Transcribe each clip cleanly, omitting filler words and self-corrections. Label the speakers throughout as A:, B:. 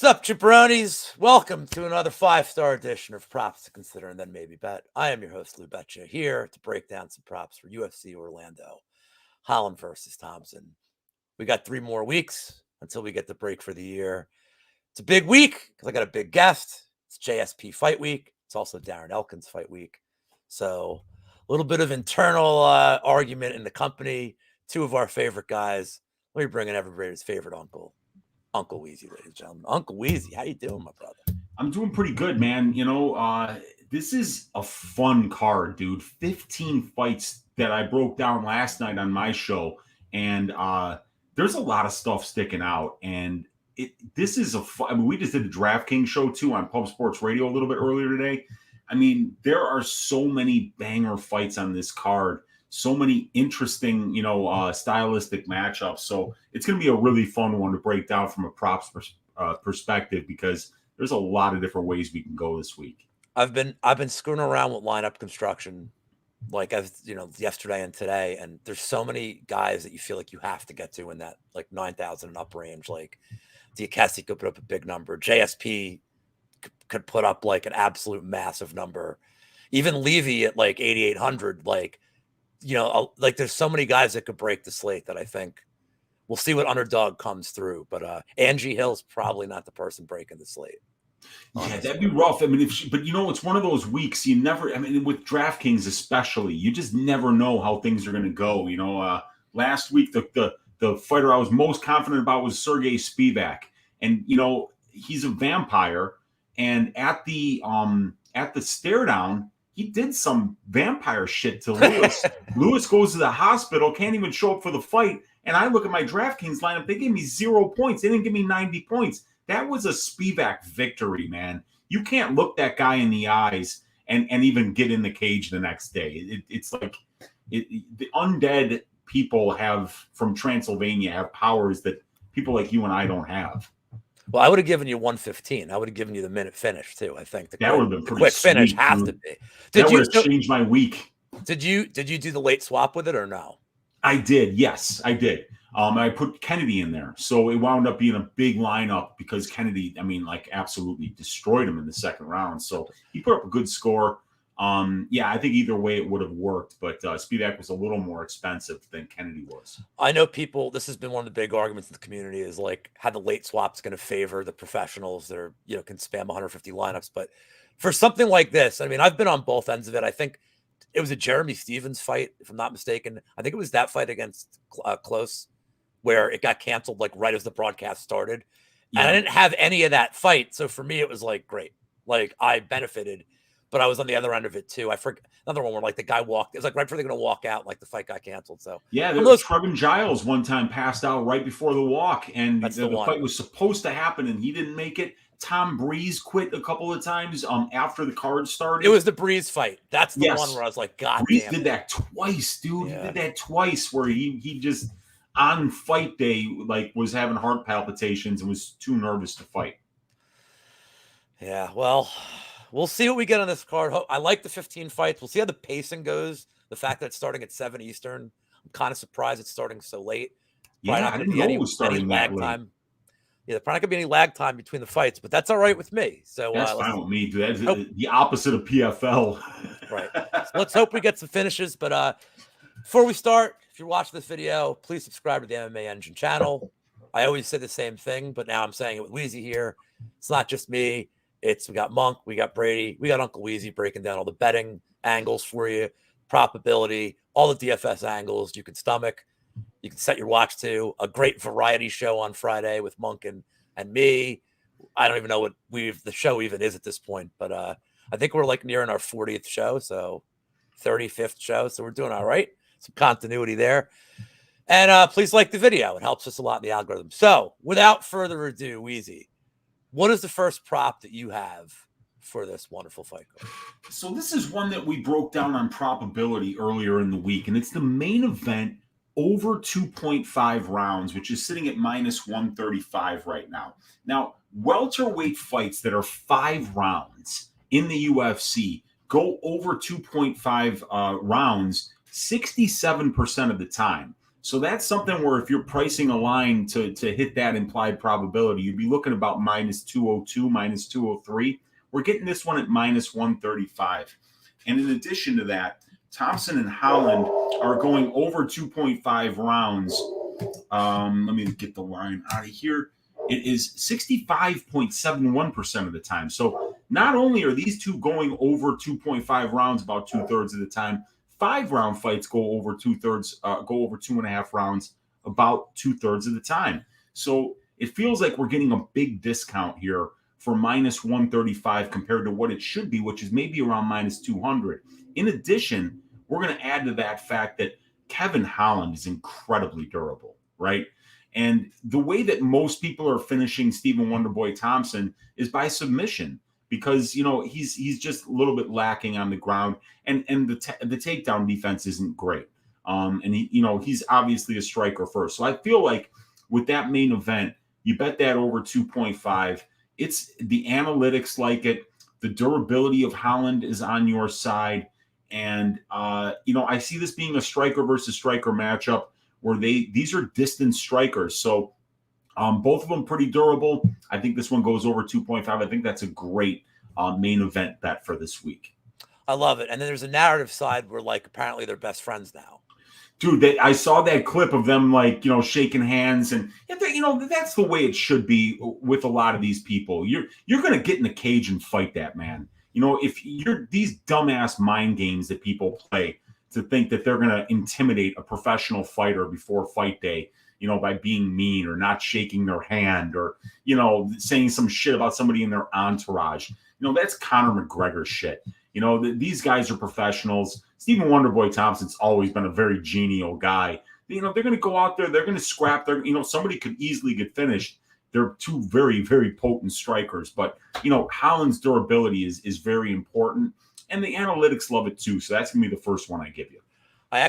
A: What's up, jabronis? Welcome to another 5-star edition of Props to Consider and Then Maybe Bet. I am your host, Lou Betya, here to break down some props for UFC Orlando, Holland versus Thompson. We got 3 more weeks until we get the break for the year. It's a big week because I got a big guest. It's JSP fight week. It's also Darren Elkins fight week. So a little bit of internal argument in the company. 2 of our favorite guys. Let me bring in everybody's favorite uncle. Uncle Weezy, ladies and gentlemen. Uncle Weezy, how you doing, my brother?
B: I'm doing pretty good, man. This is a fun card, dude. 15 fights that I broke down last night on my show, and there's a lot of stuff sticking out. And this is we just did the DraftKings show too on Pub Sports Radio a little bit earlier today. I mean, there are so many banger fights on this card. So many interesting, stylistic matchups. So it's going to be a really fun one to break down from a props perspective because there's a lot of different ways we can go this week.
A: I've been screwing around with lineup construction, like yesterday and today, and there's so many guys that you feel like you have to get to in that like 9,000 and up range. Like Daucuses could put up a big number. JSP could put up like an absolute massive number. Even Levy at like 8,800, there's so many guys that could break the slate that I think we'll see what underdog comes through. But Angie Hill's probably not the person breaking the slate.
B: Yeah, that'd be rough. I mean, it's one of those weeks with DraftKings especially, you just never know how things are going to go. Last week, the fighter I was most confident about was Sergey Spivak. And, he's a vampire. And at the stare down, he did some vampire shit to Lewis. Lewis goes to the hospital, can't even show up for the fight. And I look at my DraftKings lineup. They gave me 0 points. They didn't give me 90 points. That was a Spivak victory, man. You can't look that guy in the eyes and even get in the cage the next day. It's like the undead people from Transylvania have powers that people like you and I don't have.
A: Well, I would have given you 115. I would have given you the minute finish too. I think
B: that would have been pretty
A: quick
B: sweet,
A: finish has to be.
B: That would have changed my week.
A: Did you do the late swap with it or no?
B: I did. Yes, I did. I put Kennedy in there, so it wound up being a big lineup because Kennedy, absolutely destroyed him in the second round. So he put up a good score. I think either way it would have worked, but Spivak was a little more expensive than Kennedy was.
A: I know people. This has been one of the big arguments in the community is like how the late swap is going to favor the professionals that are can spam 150 lineups. But for something like this, I mean, I've been on both ends of it. I think it was a Jeremy Stevens fight, if I'm not mistaken. I think it was that fight against Close where it got canceled like right as the broadcast started. Yeah. And I didn't have any of that fight. So for me, it was like, great. Like I benefited, but I was on the other end of it too. I forget another one where like the guy walked. It was like right before they're going to walk out, like the fight got canceled. So
B: yeah, there was Trevin Giles one time passed out right before the walk and the fight was supposed to happen and he didn't make it. Tom Breeze quit a couple of times after the card started.
A: It was the Breeze fight. That's the one where I was like, God
B: Breeze
A: damn
B: did that twice, dude. Yeah. He did that twice where he just on fight day was having heart palpitations and was too nervous to fight.
A: Yeah, well, we'll see what we get on this card. I like the 15 fights. We'll see how the pacing goes. The fact that it's starting at 7 Eastern, I'm kind of surprised it's starting so late.
B: Yeah, I didn't know it was starting that late.
A: Time. Yeah, there probably not going to be any lag time between the fights, but that's all right with me. So
B: that's fine with me. That's the opposite of PFL.
A: Right. So let's hope we get some finishes. But before we start, if you're watching this video, please subscribe to the MMA Engine channel. I always say the same thing, but now I'm saying it with Weezy here. It's not just me. We got Monk, we got Brady, we got Uncle Weezy breaking down all the betting angles for you, probability, all the DFS angles you can stomach. You can set your watch to a great variety show on Friday with Monk and me. I don't even know what the show even is at this point, but I think we're like nearing our 40th show, so 35th show. So we're doing all right. Some continuity there. And please like the video. It helps us a lot in the algorithm. So without further ado, Weezy, what is the first prop that you have for this wonderful fight card?
B: So this is one that we broke down on probability earlier in the week, and it's the main event over 2.5 rounds, which is sitting at minus 135 right now. Now, welterweight fights that are 5 rounds in the UFC go over 2.5 rounds 67% of the time. So that's something where if you're pricing a line to hit that implied probability, you'd be looking about minus 202, minus 203. We're getting this one at minus 135. And in addition to that, Thompson and Holland are going over 2.5 rounds. Let me get the line out of here. It is 65.71% of the time. So not only are these two going over 2.5 rounds about 2/3 of the time, 5-round fights go over 2/3, go over 2.5 rounds about 2/3 of the time. So it feels like we're getting a big discount here for minus 135 compared to what it should be, which is maybe around minus 200. In addition, we're going to add to that fact that Kevin Holland is incredibly durable, right? And the way that most people are finishing Stephen Wonderboy Thompson is by submission, because he's just a little bit lacking on the ground, and the takedown defense isn't great. And he's obviously a striker first. So I feel like with that main event, you bet that over 2.5. It's the analytics like it. The durability of Holland is on your side. And, I see this being a striker versus striker matchup where these are distant strikers. So both of them pretty durable. I think this one goes over 2.5. I think that's a great main event bet for this week.
A: I love it. And then there's a narrative side where, like, apparently they're best friends now.
B: Dude, I saw that clip of them, like, shaking hands, and that's the way it should be with a lot of these people. You're going to get in the cage and fight that, man. If you're these dumbass mind games that people play to think that they're going to intimidate a professional fighter before fight day, by being mean or not shaking their hand or, saying some shit about somebody in their entourage. That's Conor McGregor shit. These guys are professionals. Stephen Wonderboy Thompson's always been a very genial guy. They're going to go out there. They're going to scrap. Somebody could easily get finished. They're two very, very potent strikers. But, Holland's durability is very important. And the analytics love it too. So that's going to be the first one I give you.
A: I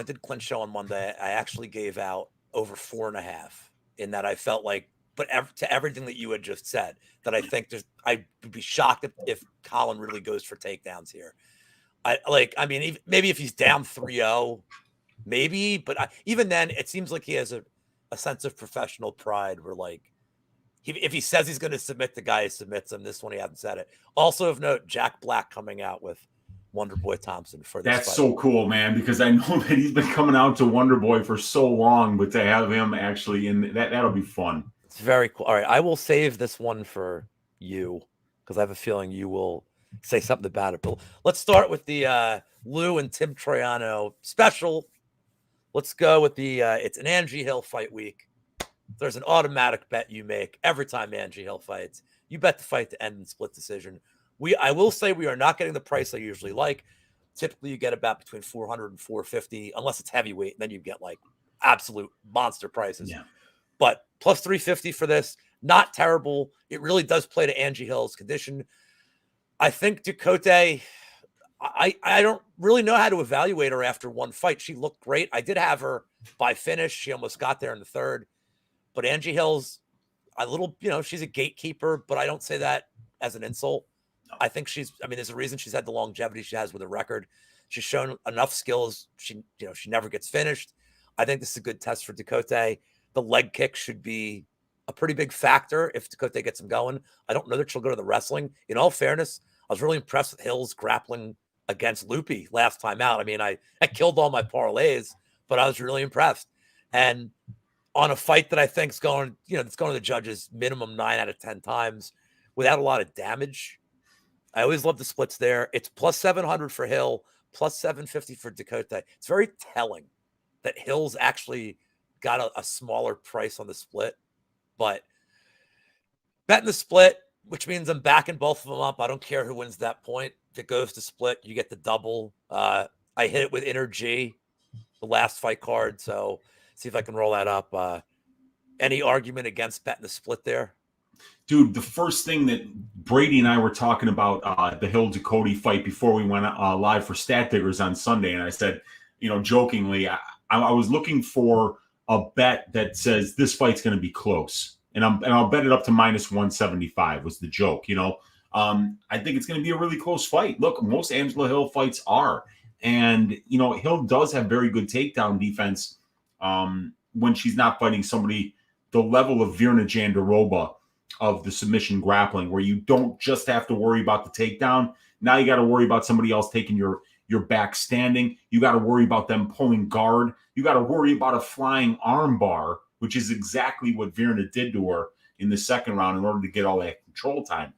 A: did Clinch Show on Monday. I actually gave out over 4.5 in that I felt like, but to everything that you had just said, that I think I would be shocked if Holland really goes for takedowns here. Maybe if he's down 3-0, maybe, but even then, it seems like he has a sense of professional pride where, like, if he says he's going to submit the guy, he submits him. This one, he hasn't said it. Also of note, Jack Black coming out with Wonderboy Thompson for this
B: That's
A: fight.
B: So cool, man, because I know that he's been coming out to Wonderboy for so long, but to have him actually in that'll be fun.
A: It's very cool. All right, I will save this one for you because I have a feeling you will say something about it. But let's start with the Lou and Tim Troiano special. Let's go with it's an Angie Hill fight week. There's an automatic bet you make every time Angie Hill fights. You bet the fight to end in split decision. I will say we are not getting the price I usually like. Typically, you get about between 400 and 450, unless it's heavyweight. Then you get like absolute monster prices. Yeah. But plus 350 for this, not terrible. It really does play to Angie Hill's condition. I think Ducote, I don't really know how to evaluate her after one fight. She looked great. I did have her by finish. She almost got there in the third. But Angie Hill's a little, she's a gatekeeper, but I don't say that as an insult. I think there's a reason she's had the longevity she has with a record. She's shown enough skills. She never gets finished. I think this is a good test for Ducote. The leg kick should be a pretty big factor if Ducote gets him going. I don't know that she'll go to the wrestling. In all fairness, I was really impressed with Hill's grappling against Loopy last time out. I killed all my parlays, but I was really impressed. And on a fight that I think is going, it's going to the judges minimum 9 out of 10 times without a lot of damage. I always love the splits there. It's plus 700 for Hill, plus 750 for Ducote. It's very telling that Hill's actually got a smaller price on the split, but betting the split, which means I'm backing both of them up. I don't care who wins that point. If it goes to split, you get the double. I hit it with Inner G, the last fight card. So see if I can roll that up. Any argument against betting the split there?
B: Dude, the first thing that Brady and I were talking about the Hill Ducote fight before we went live for Stat Diggers on Sunday, and I said, jokingly, I was looking for a bet that says this fight's going to be close, and I'll bet it up to minus 175 was the joke. I think it's going to be a really close fight. Look, most Angela Hill fights are, and Hill does have very good takedown defense. when she's not fighting somebody the level of Virna Jandiroba of the submission grappling, where you don't just have to worry about the takedown. Now you got to worry about somebody else taking your back standing. You got to worry about them pulling guard. You got to worry about a flying arm bar, which is exactly what Virna did to her in the second round in order to get all that control time.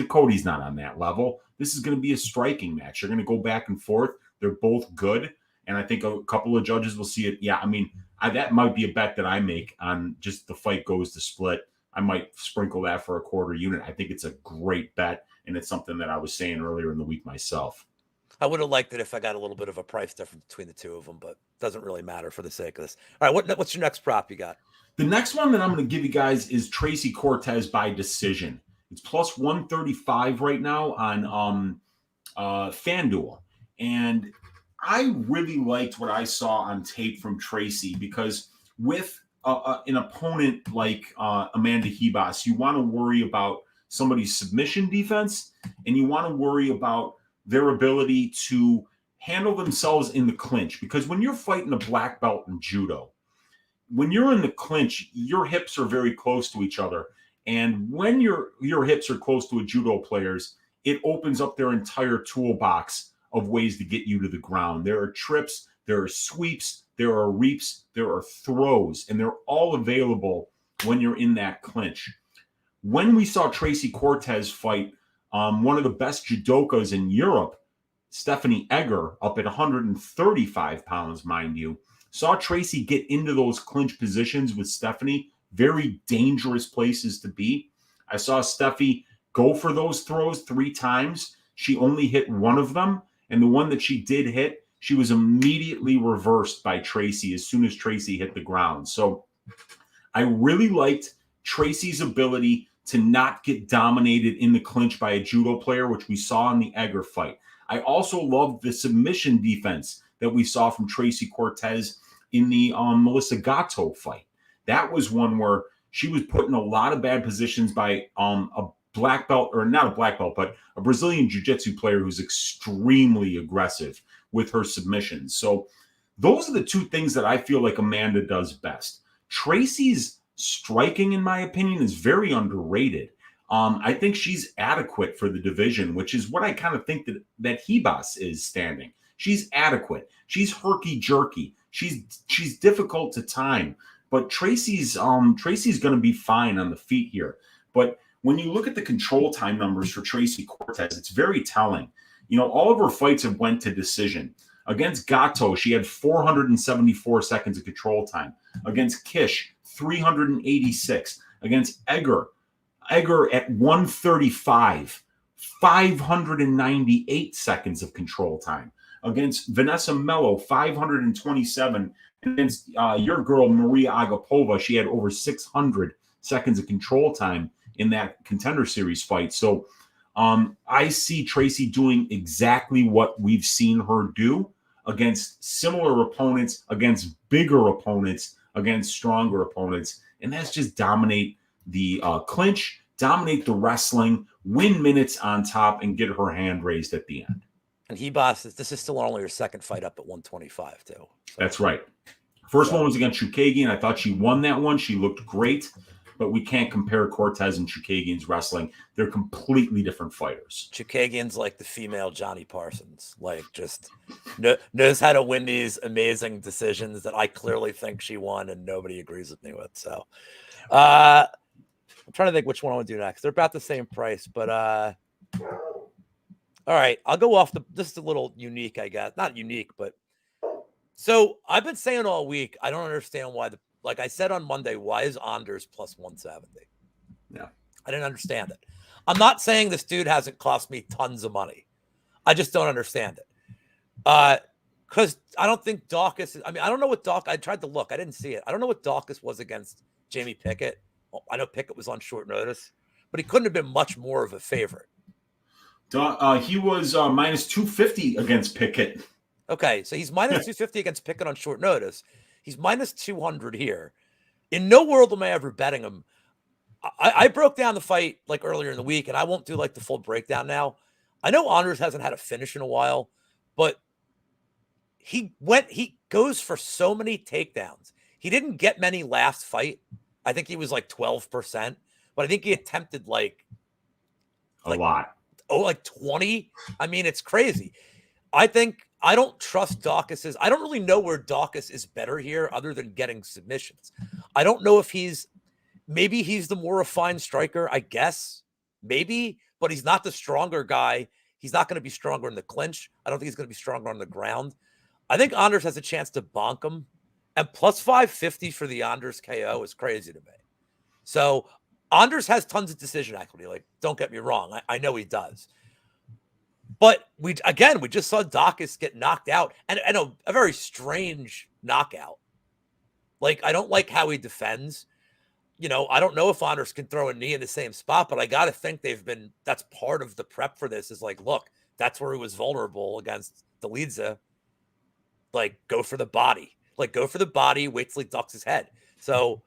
B: Cody's not on that level. This is going to be a striking match. They're going to go back and forth. They're both good. And I think a couple of judges will see it. Yeah, I mean, that might be a bet that I make on just the fight goes to split. I might sprinkle that for a quarter unit. I think it's a great bet, and it's something that I was saying earlier in the week myself.
A: I would have liked it if I got a little bit of a price difference between the two of them, but it doesn't really matter for the sake of this. All right, what's your next prop you got?
B: The next one that I'm going to give you guys is Tracy Cortez by decision. It's plus 135 right now on FanDuel. And I really liked what I saw on tape from Tracy, because with an opponent like Amanda Hebos, you want to worry about somebody's submission defense, and you want to worry about their ability to handle themselves in the clinch. Because when you're fighting a black belt in judo, when you're in the clinch, your hips are very close to each other. And when your hips are close to a judo player's, it opens up their entire toolbox of ways to get you to the ground. There are trips, there are sweeps, there are reaps, there are throws, and they're all available when you're in that clinch. When we saw Tracy Cortez fight one of the best judokas in Europe, Stephanie Egger, up at 135 pounds, mind you, saw Tracy get into those clinch positions with Stephanie, very dangerous places to be. I saw Steffi go for those throws 3 times. She only hit one of them, and the one that she did hit, she was immediately reversed by Tracy as soon as Tracy hit the ground. So I really liked Tracy's ability to not get dominated in the clinch by a judo player, which we saw in the Egger fight. I also loved the submission defense that we saw from Tracy Cortez in the Melissa Gatto fight. That was one where she was put in a lot of bad positions by a black belt, or not a black belt, but a Brazilian jiu-jitsu player who's extremely aggressive with her submissions. So those are the two things that I feel like Amanda does best. Tracy's striking, in my opinion, is very underrated. I think she's adequate for the division, which is what I kind of think that Hebos is standing. She's adequate. She's herky-jerky. She's difficult to time. But Tracy's going to be fine on the feet here. But when you look at the control time numbers for Tracy Cortez, it's very telling. You know, all of her fights have went to decision. Against Gatto, she had 474 seconds of control time. Against Kish, 386. Against Egger at 135, 598 seconds of control time. Against Vanessa Mello, 527. Against your girl, Maria Agapova, she had over 600 seconds of control time in that Contender Series fight. So I see Tracy doing exactly what we've seen her do against similar opponents, against bigger opponents, against stronger opponents. And that's just dominate the clinch, dominate the wrestling, win minutes on top, and get her hand raised at the end.
A: And Hebos, this is still only her second fight up at 125, too. So.
B: That's right. First one was against Chookagian. I thought she won that one. She looked great, but we can't compare Cortez and Chookagian's wrestling. They're completely different fighters.
A: Chookagian's like the female Johnny Parsons, like just knows how to win these amazing decisions that I clearly think she won and nobody agrees with me with. So I'm trying to think which one I want to do next. They're about the same price, but all right, I'll go off this is a little unique, I guess. Not unique, but so I've been saying all week, I don't understand why like I said on Monday, why is Anders plus 170?
B: Yeah.
A: I didn't understand it. I'm not saying this dude hasn't cost me tons of money. I just don't understand it. Because I don't think Daucus, I don't know what I tried to look. I didn't see it. I don't know what Daucus was against Jamie Pickett. Well, I know Pickett was on short notice, but he couldn't have been much more of a favorite.
B: He was minus 250 against Pickett.
A: Okay, so he's minus 250 against Pickett on short notice. He's minus 200 here. In no world am I ever betting him. I broke down the fight like earlier in the week, and I won't do like the full breakdown now. I know Anders hasn't had a finish in a while, but he goes for so many takedowns. He didn't get many last fight. I think he was like 12%, but I think he attempted like
B: a lot.
A: Oh, like 20. I mean, it's crazy. I don't trust Daucuses. I don't really know where Daucus is better here other than getting submissions. I don't know if maybe he's the more refined striker, I guess. Maybe, but he's not the stronger guy. He's not going to be stronger in the clinch. I don't think he's going to be stronger on the ground. I think Anders has a chance to bonk him. And plus 550 for the Anders KO is crazy to me. So Anders has tons of decision equity. Like, don't get me wrong. I know he does. But we just saw Daucus get knocked out, and a very strange knockout. Like, I don't like how he defends. I don't know if Anders can throw a knee in the same spot, but I got to think that's part of the prep for this is like, look, that's where he was vulnerable against Deliza. Like, go for the body. Like, go for the body, wait till he ducks his head. So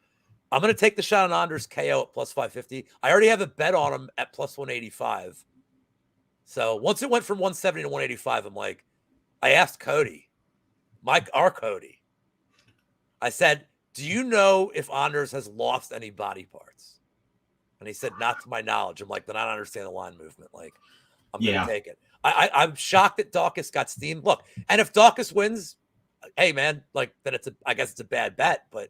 A: I'm going to take the shot on Anders KO at plus 550. I already have a bet on him at plus 185. So once it went from 170 to 185, I'm like, I asked Cody, our Cody. I said, do you know if Anders has lost any body parts? And he said, not to my knowledge. I'm like, then I don't understand the line movement. Like, I'm going to take it. I'm shocked that Daucus got steamed. Look, and if Daucus wins, hey man, like then I guess it's a bad bet, but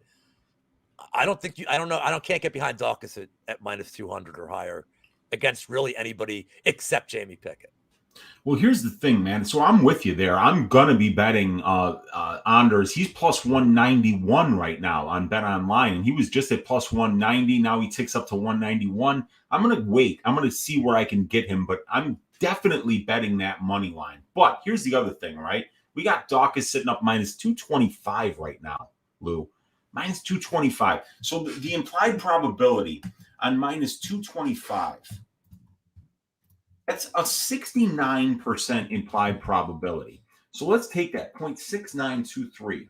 A: I can't get behind Daucus at minus 200 or higher against really anybody except Jamie Pickett.
B: Well, here's the thing, man. So I'm with you there. I'm gonna be betting Anders. He's plus 191 right now on Bet Online, and he was just at plus 190. Now he ticks up to 191. I'm gonna wait. I'm gonna see where I can get him, but I'm definitely betting that money line. But here's the other thing, right? We got Daucus sitting up minus 225 right now, Lou. Minus 225. So the implied probability on minus 225, that's a 69% implied probability. So let's take that, 0.6923.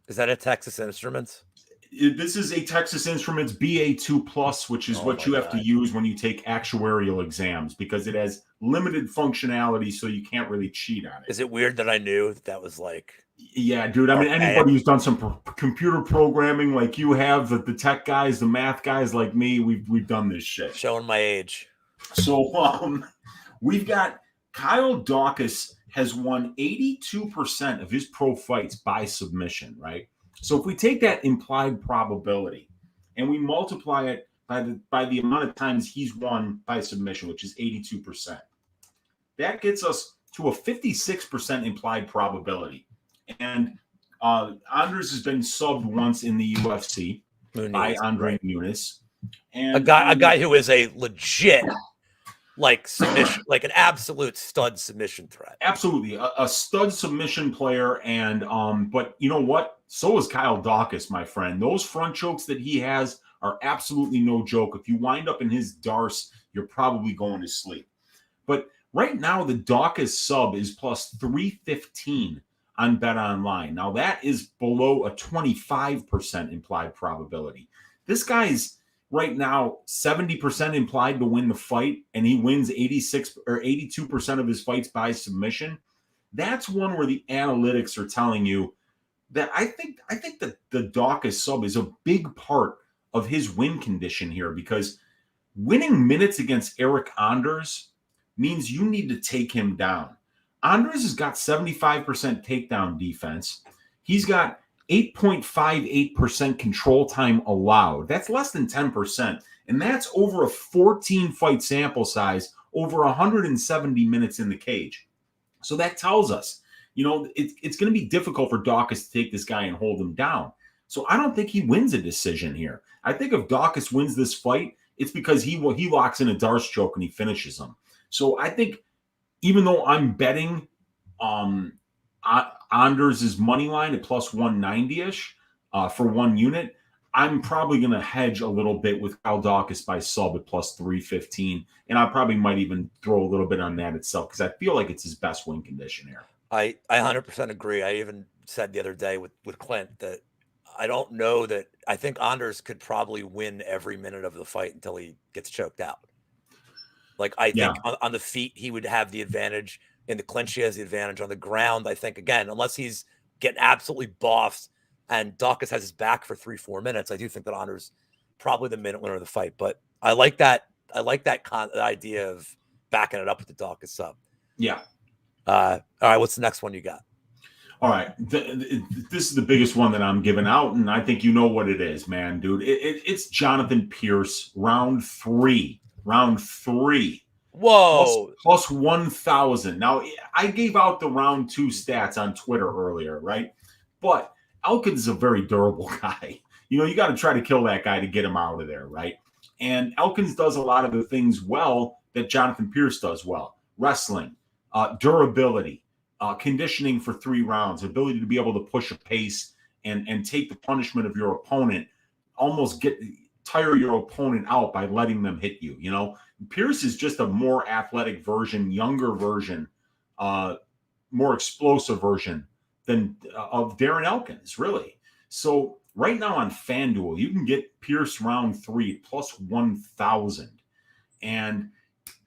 A: Is that a Texas Instruments?
B: This is a Texas Instruments BA2 Plus, which is what you have to use when you take actuarial exams because it has limited functionality, so you can't really cheat on it.
A: Is it weird that I knew that was like...
B: Yeah, dude. I mean, anybody who's done some computer programming like you have, the tech guys, the math guys like me, we've done this shit.
A: Showing my age.
B: So we've got Kyle Daucus has won 82% of his pro fights by submission, right? So if we take that implied probability and we multiply it by the amount of times he's won by submission, which is 82%, that gets us to a 56% implied probability. And Anders has been subbed once in the UFC by Andre Muniz. And
A: a guy who is a legit like submission, like an absolute stud submission threat.
B: Absolutely. A stud submission player. And but you know what? So is Kyle Daucus, my friend. Those front chokes that he has are absolutely no joke. If you wind up in his darce, you're probably going to sleep. But right now, the Daucus sub is plus 315 on Bet Online. Now, that is below a 25% implied probability. This guy's right now 70% implied to win the fight, and he wins 86 or 82% of his fights by submission. That's one where the analytics are telling you that I think that the Daucus sub is a big part of his win condition here, because winning minutes against Eric Anders means you need to take him down. Anders has got 75% takedown defense. He's got 8.58% control time allowed. That's less than 10%. And that's over a 14-fight sample size, over 170 minutes in the cage. So that tells us, it's going to be difficult for Daucus to take this guy and hold him down. So I don't think he wins a decision here. I think if Daucus wins this fight, it's because he locks in a darce choke and he finishes him. So I think even though I'm betting Anders' money line at plus 190-ish for one unit, I'm probably going to hedge a little bit with Kyle Daucus by sub at plus 315. And I probably might even throw a little bit on that itself because I feel like it's his best win condition here.
A: I 100% agree. I even said the other day with Clint that I don't know that I think Anders could probably win every minute of the fight until he gets choked out. Like, I think on the feet, he would have the advantage. In the clinch, he has the advantage. On the ground, I think, again, unless he's getting absolutely bossed and Daucus has his back for 3-4 minutes, I do think that Honor's probably the minute winner of the fight. But I like that. I like that idea of backing it up with the Daucus sub.
B: Yeah.
A: All right. What's the next one you got?
B: All right. This is the biggest one that I'm giving out, and I think you know what it is, man, dude. It's Jonathan Pierce, round three.
A: Whoa.
B: Plus 1,000. Now, I gave out the round 2 stats on Twitter earlier, right? But Elkins is a very durable guy. You got to try to kill that guy to get him out of there, right? And Elkins does a lot of the things well that Jonathan Pierce does well. Wrestling, durability, conditioning for 3 rounds, ability to be able to push a pace and take the punishment of your opponent, almost tire your opponent out by letting them hit you. Pierce is just a more athletic version, younger version, more explosive version than of Darren Elkins, really. So right now on FanDuel, you can get Pierce round 3 plus 1,000. And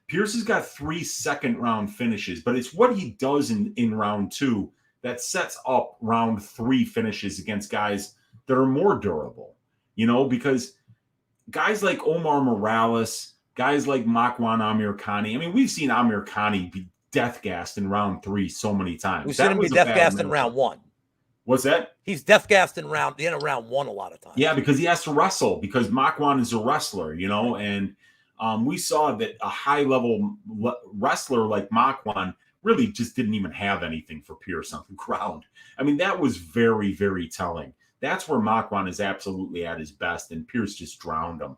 B: Pierce has got 3 second-round finishes, but it's what he does in round 2 that sets up round 3 finishes against guys that are more durable, because guys like Omar Morales, guys like Makwan Amirkhani. I mean, we've seen Amirkhani be death-gassed in round 3 so many times.
A: We've seen him be death-gassed in round 1.
B: What's that?
A: He's death-gassed in round 1 a lot of times.
B: Yeah, because he has to wrestle, because Makwan is a wrestler, and we saw that a high-level wrestler like Makwan really just didn't even have anything for Pierce on the ground. I mean, that was very, very telling. That's where Makwan is absolutely at his best, and Pierce just drowned him,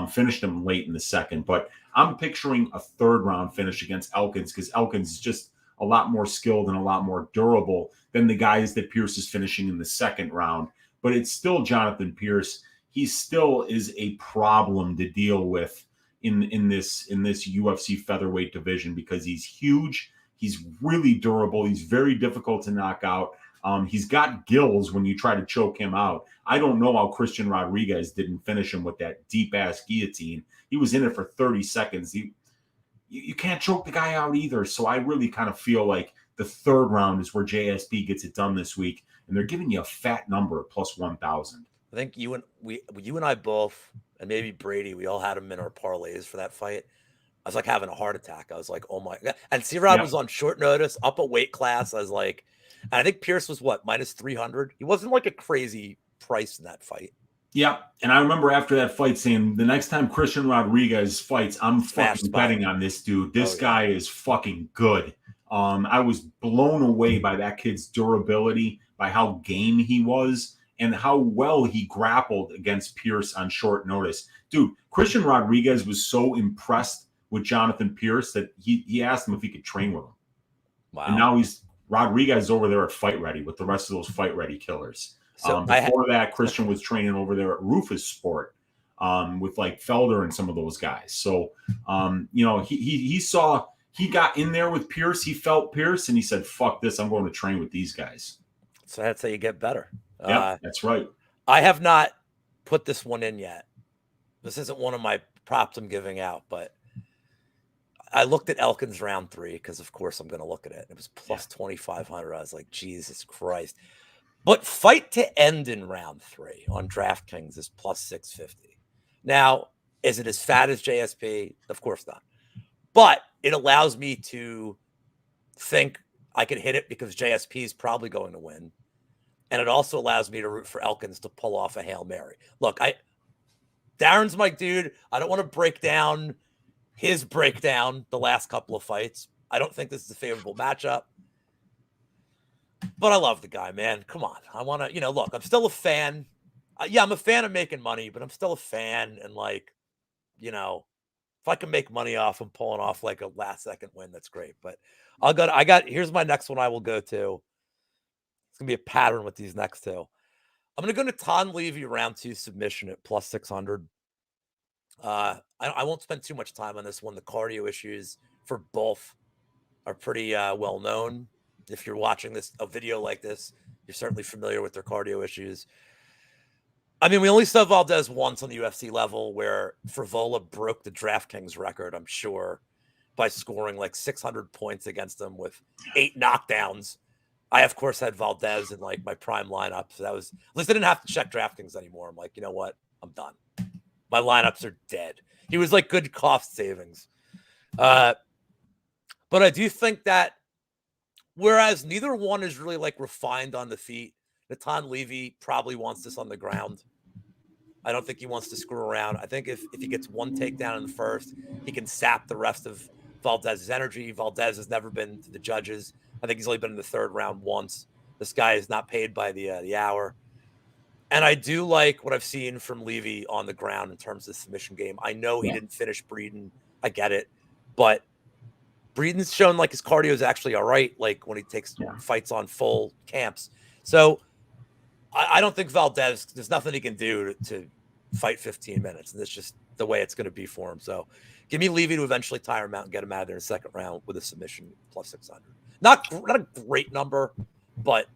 B: finished him late in the second. But I'm picturing a 3rd-round finish against Elkins, because Elkins is just a lot more skilled and a lot more durable than the guys that Pierce is finishing in the 2nd round. But it's still Jonathan Pierce. He still is a problem to deal with in this UFC featherweight division, because he's huge. He's really durable. He's very difficult to knock out. He's got gills when you try to choke him out. I don't know how Christian Rodriguez didn't finish him with that deep-ass guillotine. He was in it for 30 seconds. You can't choke the guy out either. So I really kind of feel like the 3rd round is where JSP gets it done this week, and they're giving you a fat number plus 1,000.
A: I think you and I both, and maybe Brady, we all had him in our parlays for that fight. I was like having a heart attack. I was like, oh my God. And C-Rod was on short notice, up a weight class. I was like, and I think Pierce was what, minus 300? He wasn't like a crazy price in that fight.
B: Yeah. And I remember after that fight saying, the next time Christian Rodriguez fights, I'm fucking betting on this dude. This guy is fucking good. I was blown away by that kid's durability, by how game he was, and how well he grappled against Pierce on short notice. Dude, Christian Rodriguez was so impressed with Jonathan Pierce that he asked him if he could train with him. Wow. And now Rodriguez over there at Fight Ready with the rest of those Fight Ready killers. So before that, Christian was training over there at Rufus Sport with like Felder and some of those guys. So, he got in there with Pierce. He felt Pierce, and he said, fuck this. I'm going to train with these guys.
A: So that's how you get better.
B: Yeah, that's right.
A: I have not put this one in yet. This isn't one of my props I'm giving out, but I looked at Elkins round 3 because, of course, I'm going to look at it. It was plus 2,500. I was like, Jesus Christ. But fight to end in round 3 on DraftKings is plus 650. Now, is it as fat as JSP? Of course not. But it allows me to think I can hit it because JSP is probably going to win. And it also allows me to root for Elkins to pull off a Hail Mary. Look, Darren's my dude. I don't want to break down his breakdown the last couple of fights. I don't think this is a favorable matchup. But I love the guy, man. Come on. I want to, look, I'm still a fan. I'm a fan of making money, but I'm still a fan. And if I can make money off him pulling off like a last second win, that's great. But here's my next one I will go to. It's going to be a pattern with these next 2. I'm going to go to Ton Levy round 2 submission at plus 600. I won't spend too much time on this one. The cardio issues for both are pretty well known. If you're watching a video like this, you're certainly familiar with their cardio issues. I mean, we only saw Valdez once on the UFC level where Frivola broke the DraftKings record, I'm sure, by scoring like 600 points against him with 8 knockdowns. I, of course, had Valdez in like my prime lineup. So that was, at least I didn't have to check DraftKings anymore. I'm like, you know what? I'm done. My lineups are dead. He was like good cost savings. But I do think that whereas neither one is really like refined on the feet, Natan Levy probably wants this on the ground. I don't think he wants to screw around. I think if he gets one takedown in the first, he can sap the rest of Valdez's energy. Valdez has never been to the judges. I think he's only been in the third round once. This guy is not paid by the hour. And I do like what I've seen from Levy on the ground in terms of the submission game. I know he didn't finish Breeden. I get it. But Breeden's shown like his cardio is actually all right, like when he takes fights on full camps. So I don't think Valdez, there's nothing he can do to fight 15 minutes. And that's just the way it's going to be for him. So give me Levy to eventually tire him out and get him out of there in the second round with a submission plus 600. Not a great number, but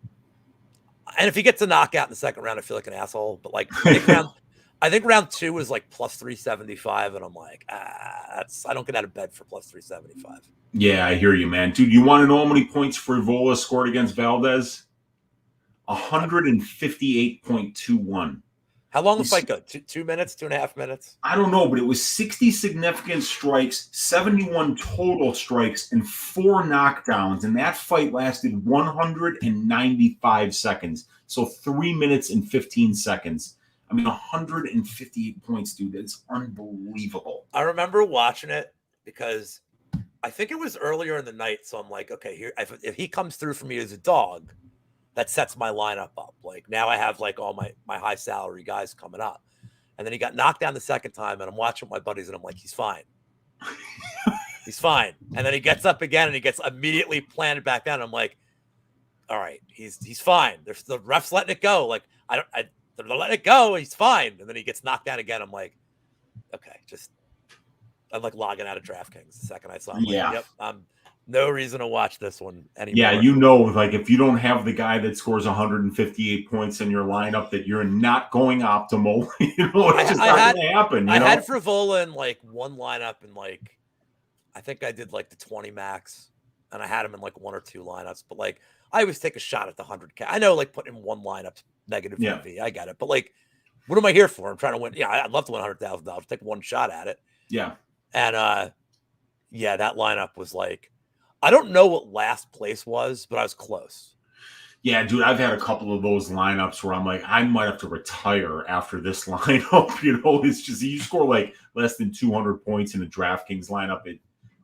A: and if he gets a knockout in the second round, I feel like an asshole. But like I think round 2 is like plus 375, and I'm like, I don't get out of bed for plus 375.
B: Yeah, I hear you, man. Dude, you want to know how many points Frivola scored against Valdez? 158.21.
A: How long the fight go? 2 minutes, 2.5 minutes?
B: I don't know, but it was 60 significant strikes, 71 total strikes, and 4 knockdowns. And that fight lasted 195 seconds. So 3 minutes and 15 seconds. I mean, 158 points, dude. That's unbelievable.
A: I remember watching it because I think it was earlier in the night. So I'm like, okay, here, if he comes through for me as a dog, that sets my lineup up. Like now I have like all my high salary guys coming up. And then he got knocked down the second time, and I'm watching my buddies and I'm like, he's fine. He's fine. And then he gets up again and he gets immediately planted back down. I'm like, all right, he's fine. There's the ref's letting it go. Like they're letting it go. He's fine. And then he gets knocked down again. I'm like, okay, I'm like logging out of DraftKings the second I saw him.
B: Yeah.
A: Like, yep, no reason to watch this one anymore.
B: Yeah, you know, like if you don't have the guy that scores 158 points in your lineup, that you're not going optimal. You know, it's just not going to happen.
A: I had Frivola in like one lineup, and like I think I did like the 20 max, and I had him in like 1 or 2 lineups. But like I always take a shot at the 100K. I know like putting in one lineup negative MV. I get it, but like, what am I here for? I'm trying to win. Yeah, I'd love to win $100,000. Take one shot at it.
B: Yeah,
A: and yeah, that lineup was like. I don't know what last place was, but I was close.
B: Yeah, dude, I've had a couple of those lineups where I'm like, I might have to retire after this lineup. You know, it's just you score like less than 200 points in a DraftKings lineup.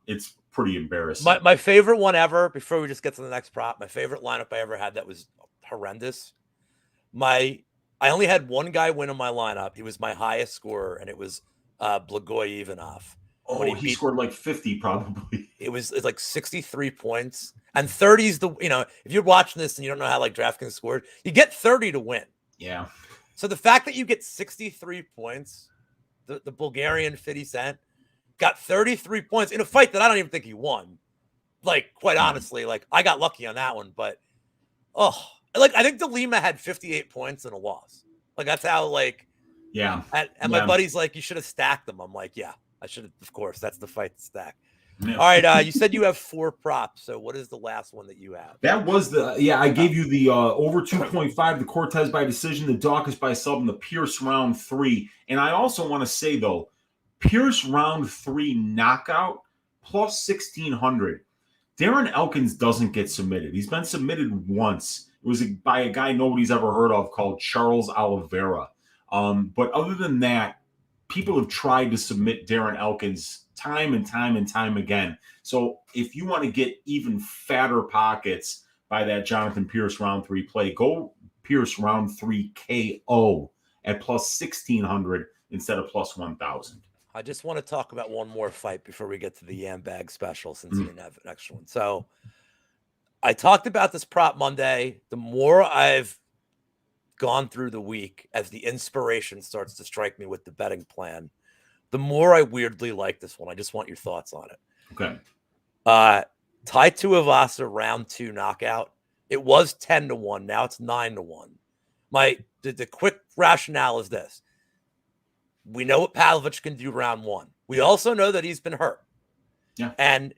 B: It's pretty embarrassing.
A: My favorite one ever, before we just get to the next prop, my favorite lineup I ever had that was horrendous. I only had one guy win in my lineup. He was my highest scorer, and it was Blagoy Ivanov.
B: Oh, he scored like 50 probably.
A: It's like 63 points. And 30 is if you're watching this and you don't know how like DraftKings scored, you get 30 to win.
B: Yeah.
A: So the fact that you get 63 points, the Bulgarian 50 Cent got 33 points in a fight that I don't even think he won. Like, quite honestly, like I got lucky on that one. But, like I think DeLima had 58 points in a loss. Like that's how like,
B: yeah.
A: And my buddy's like, you should have stacked them. I'm like, yeah. I should have, of course. That's the fight to stack.
B: Yeah.
A: All right. You said you have 4 props. So what is the last one that you have?
B: That was I gave you the over 2.5, the Cortez by decision, the Daucuses by sub, and the Pierce round 3. And I also want to say, though, Pierce round 3 knockout plus 1,600. Darren Elkins doesn't get submitted. He's been submitted once. It was by a guy nobody's ever heard of called Charles Oliveira. But other than that, people have tried to submit Darren Elkins time and time and time again. So if you want to get even fatter pockets by that Jonathan Pierce round 3 play, go Pierce round 3 KO at plus 1,600 instead of plus 1,000.
A: I just want to talk about one more fight before we get to the Yam Bag special, since you didn't have an extra one. So I talked about this prop Monday. The more I've gone through the week, as the inspiration starts to strike me with the betting plan, the more I weirdly like this one. I just want your thoughts on it.
B: Okay.
A: Tai Tuivasa round 2 knockout. It was 10-1. Now it's 9-1. The quick rationale is this. We know what Pavlovich can do round 1. We also know that he's been hurt.
B: Yeah.
A: And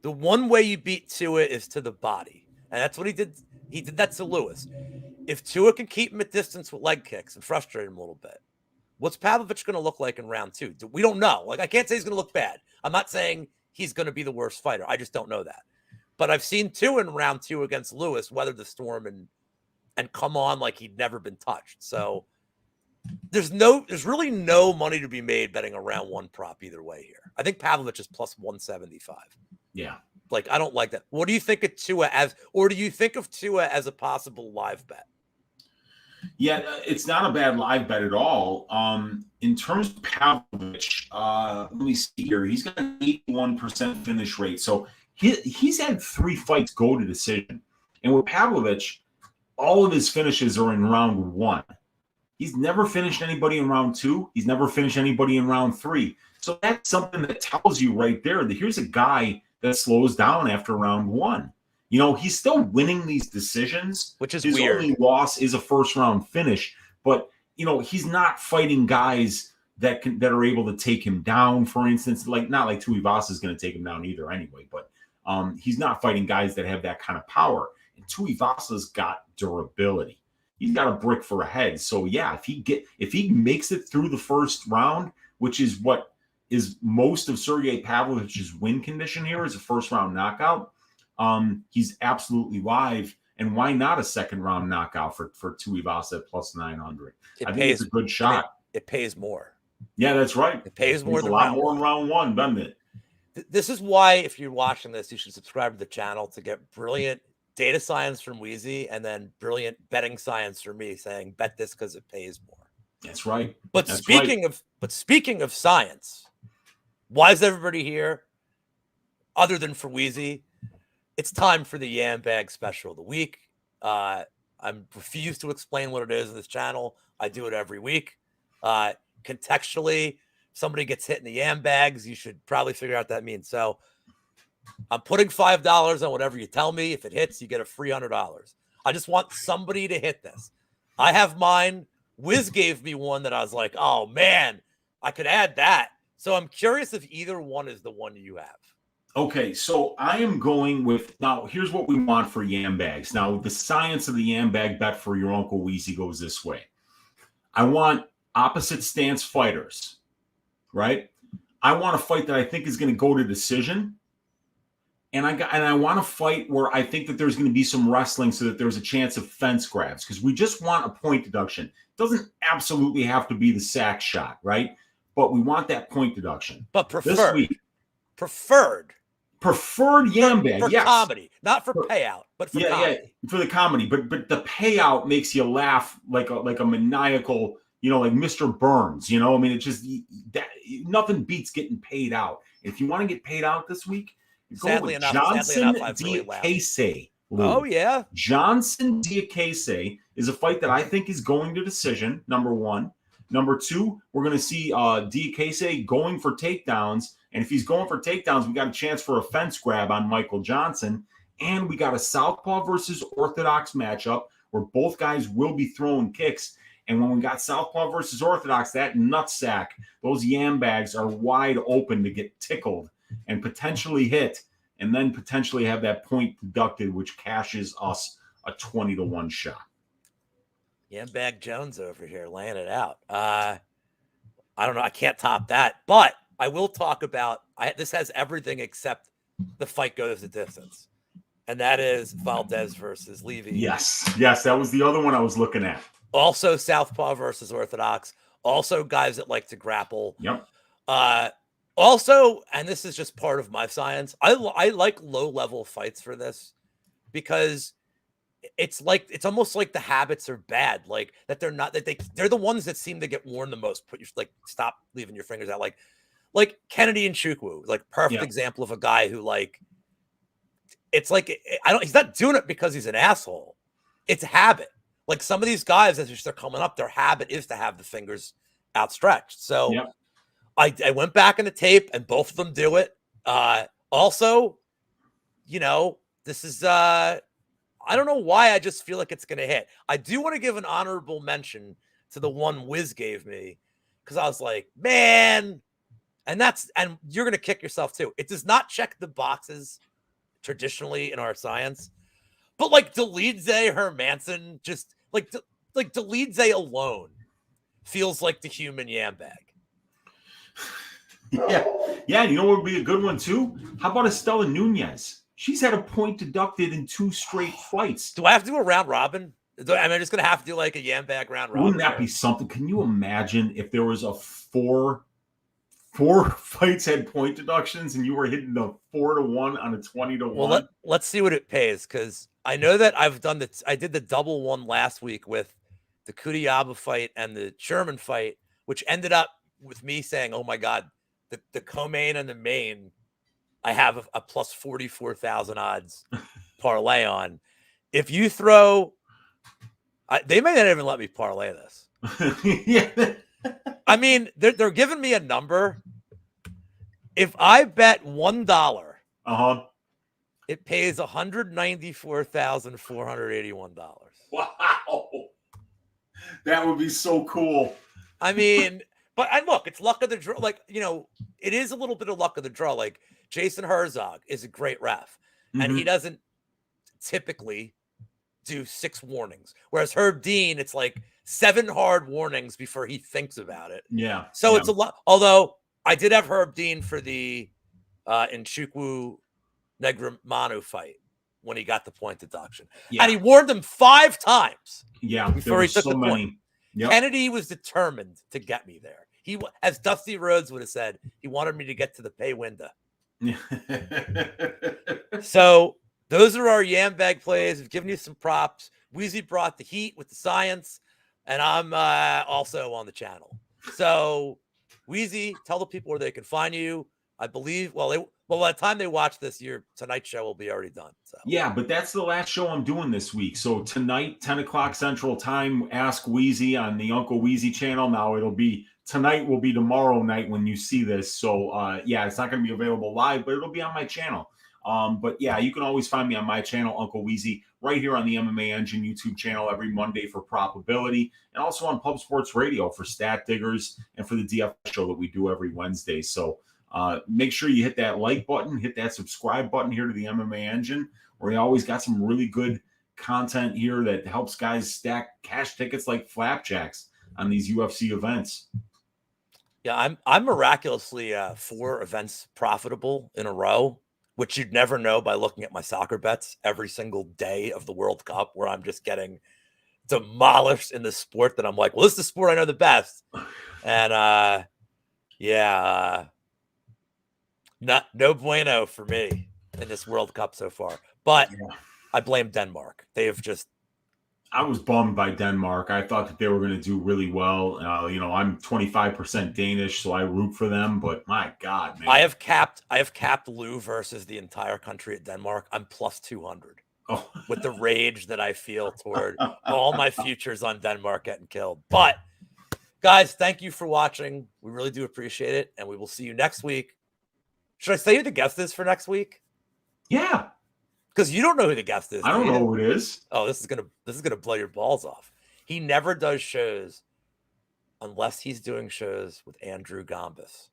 A: the one way you beat Tua is to the body. And that's what he did. He did that to Lewis. If Tua can keep him at distance with leg kicks and frustrate him a little bit, what's Pavlovich going to look like in round 2? We don't know. Like, I can't say he's going to look bad. I'm not saying he's going to be the worst fighter. I just don't know that. But I've seen Tua in round 2 against Lewis weather the storm and come on like he'd never been touched. So there's really no money to be made betting a round 1 prop either way here. I think Pavlovich is plus 175.
B: Yeah.
A: Like, I don't like that. What do you think of Tua or do you think of Tua as a possible live bet?
B: Yeah, it's not a bad live bet at all. In terms of Pavlovich, let me see here. He's got an 81% finish rate. So he's had 3 fights go to decision. And with Pavlovich, all of his finishes are in round 1. He's never finished anybody in round 2. He's never finished anybody in round 3. So that's something that tells you right there that here's a guy that slows down after round 1. You know, he's still winning these decisions,
A: which is
B: his
A: weird.
B: His only loss is a first-round finish, but you know he's not fighting guys that are able to take him down. For instance, not like Tuivasa is going to take him down either, anyway. But he's not fighting guys that have that kind of power. And Tuivasa's got durability. He's got a brick for a head. So yeah, if he makes it through the first round, which is what is most of Sergey Pavlovich's win condition here, is a first-round knockout. He's absolutely live, and why not a second-round knockout for Tuivasa at plus 900? I think it's a good shot.
A: It pays more.
B: Yeah, that's right.
A: It pays more than
B: a lot more in round 1, doesn't it?
A: This is why, if you're watching this, you should subscribe to the channel to get brilliant data science from Weezy and then brilliant betting science from me saying bet this because it pays more.
B: That's right.
A: But speaking of science, why is everybody here other than for Weezy? It's time for the Yam Bag special of the week. I refuse to explain what it is in this channel. I do it every week. Contextually, somebody gets hit in the Yam Bags, you should probably figure out what that means. So I'm putting $5 on whatever you tell me. If it hits, you get a free $100. I just want somebody to hit this. I have mine. Wiz gave me one that I was like, oh, man, I could add that. So I'm curious if either one is the one you have.
B: Okay, so I am going with, now here's what we want for Yam Bags. Now, the science of the Yam Bag bet for your Uncle Weezy goes this way. I want opposite stance fighters, right? I want a fight that I think is going to go to decision. And I want a fight where I think that there's going to be some wrestling so that there's a chance of fence grabs, because we just want a point deduction. It doesn't absolutely have to be the sack shot, right? But we want that point deduction.
A: But preferred.
B: This week, Preferred Yam Bag,
A: for comedy, not for payout, but for comedy.
B: Yeah, for the comedy. But the payout makes you laugh like a maniacal, like Mr. Burns. I mean, it just nothing beats getting paid out. If you want to get paid out this week,
A: sadly enough,
B: Diakese.
A: Oh yeah,
B: Johnson Diakese is a fight that I think is going to decision. Number 1. Number 2, we're going to see Diakese going for takedowns. And if he's going for takedowns, we got a chance for a fence grab on Michael Johnson. And we got a southpaw versus orthodox matchup where both guys will be throwing kicks. And when we got southpaw versus orthodox, that nutsack, those Yam Bags are wide open to get tickled and potentially hit, and then potentially have that point deducted, which cashes us a 20-1 shot.
A: Yam Bag Jones over here laying it out. I don't know. I can't top that, but I will talk about this has everything except the fight goes the distance. And that is Valdez versus Levy.
B: Yes, that was the other one I was looking at.
A: Also southpaw versus orthodox. Also guys that like to grapple.
B: Yep.
A: Also, and this is just part of my science, I like low-level fights for this because it's almost like the habits are bad, like that they're not, that they're the ones that seem to get worn the most. Stop leaving your fingers out. Like Kennedy and Chukwu, like perfect example of a guy who it's like, he's not doing it because he's an asshole. It's habit. Like some of these guys, as they're coming up, their habit is to have the fingers outstretched. So I went back in the tape and both of them do it. Also, this is, I don't know why I just feel like it's going to hit. I do want to give an honorable mention to the one Wiz gave me because I was like, man, and you're going to kick yourself too. It does not check the boxes traditionally in our science, But like Dolidze Hermanson, just like Dolidze alone feels like the human yam bag.
B: Yeah. You know what would be a good one too? How about Estela Nunez? She's had a point deducted in 2 straight fights.
A: Do I have to do a round robin? I'm just gonna have to do like a yam bag round robin.
B: Wouldn't that be something? Can you imagine if there was a four fights had point deductions and you were hitting the 4-1 on a 20-1?
A: Well, let's see what it pays, because I know that I did the double one last week with the Kudiyaba fight and the Sherman fight, which ended up with me saying, "Oh my God, the co-main and the main, I have a plus 44,000 odds parlay on." If you throw, they may not even let me parlay this.
B: Yeah.
A: I mean, they're giving me a number. If I bet $1, it pays $194,481.
B: Wow, that would be so cool.
A: I mean, but look, it's luck of the draw. Like, it is a little bit of luck of the draw. Like, Jason Herzog is a great ref, and he doesn't typically do 6 warnings, whereas Herb Dean, it's like 7 hard warnings before he thinks about it.
B: Yeah.
A: So it's a lot. Although I did have Herb Dean for the Nchukwu Negramanu fight when he got the point deduction, and he warned him 5 times.
B: Yeah,
A: before he took the point.
B: Yep.
A: Kennedy was determined to get me there. He, as Dusty Rhodes would have said, he wanted me to get to the pay window. So those are our yam bag plays. We've given you some props. Weezy brought the heat with the science, and I'm also on the channel. So Weezy, tell the people where they can find you. I believe, by the time they watch this, your Tonight Show will be already done. So
B: yeah, but that's the last show I'm doing this week. So tonight, 10 o'clock Central Time, Ask Weezy on the Uncle Weezy channel. Now tonight will be tomorrow night when you see this. So it's not going to be available live, but it'll be on my channel. But yeah, you can always find me on my channel, Uncle Weezy, right here on the MMA Engine YouTube channel every Monday for Probability, and also on Pub Sports Radio for Stat Diggers and for the DF show that we do every Wednesday. So make sure you hit that like button, hit that subscribe button here to the MMA Engine, where we always got some really good content here that helps guys stack cash tickets like flapjacks on these UFC events.
A: Yeah, I'm miraculously 4 events profitable in a row, which you'd never know by looking at my soccer bets every single day of the World Cup, where I'm just getting demolished in the sport that I'm like, well, this is the sport I know the best. And no bueno for me in this World Cup so far. But I blame Denmark. They have just...
B: I was bummed by Denmark. I thought that they were going to do really well. I'm 25% Danish, so I root for them. But my God, man, I have
A: capped Lou versus the entire country at Denmark. I'm plus 200 with the rage that I feel toward all my futures on Denmark getting killed. But guys, thank you for watching. We really do appreciate it, and we will see you next week. Should I say who the guest is for next week?
B: Yeah.
A: Because you don't know who the guest is.
B: I don't know who it is.
A: Oh, this is gonna blow your balls off. He never does shows unless he's doing shows with Andrew Gombis.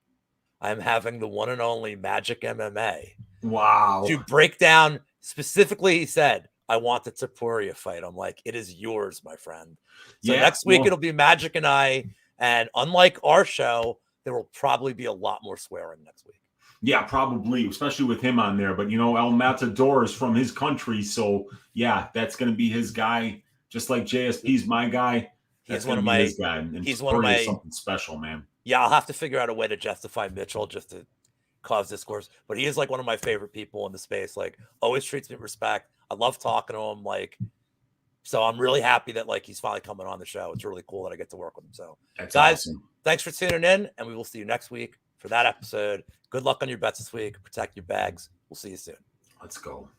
A: I'm having the one and only Magic MMA.
B: Wow.
A: To break down specifically, he said, I want the Topuria fight. I'm like, it is yours, my friend. So next week it'll be Magic and I, and unlike our show, there will probably be a lot more swearing next week.
B: Yeah, probably, especially with him on there. But, El Matador is from his country. So, yeah, that's going to be his guy. Just like JSP's my guy. That's going to be his guy. And
A: he's one of my...
B: something special, man.
A: Yeah, I'll have to figure out a way to justify Mitchell just to cause discourse. But he is like one of my favorite people in the space. Like, always treats me with respect. I love talking to him. Like, so I'm really happy that, he's finally coming on the show. It's really cool that I get to work with him. So,
B: that's
A: guys,
B: awesome.
A: Thanks for tuning in, and we will see you next week for that episode. Good luck on your bets this week. Protect your bags. We'll see you soon.
B: Let's go.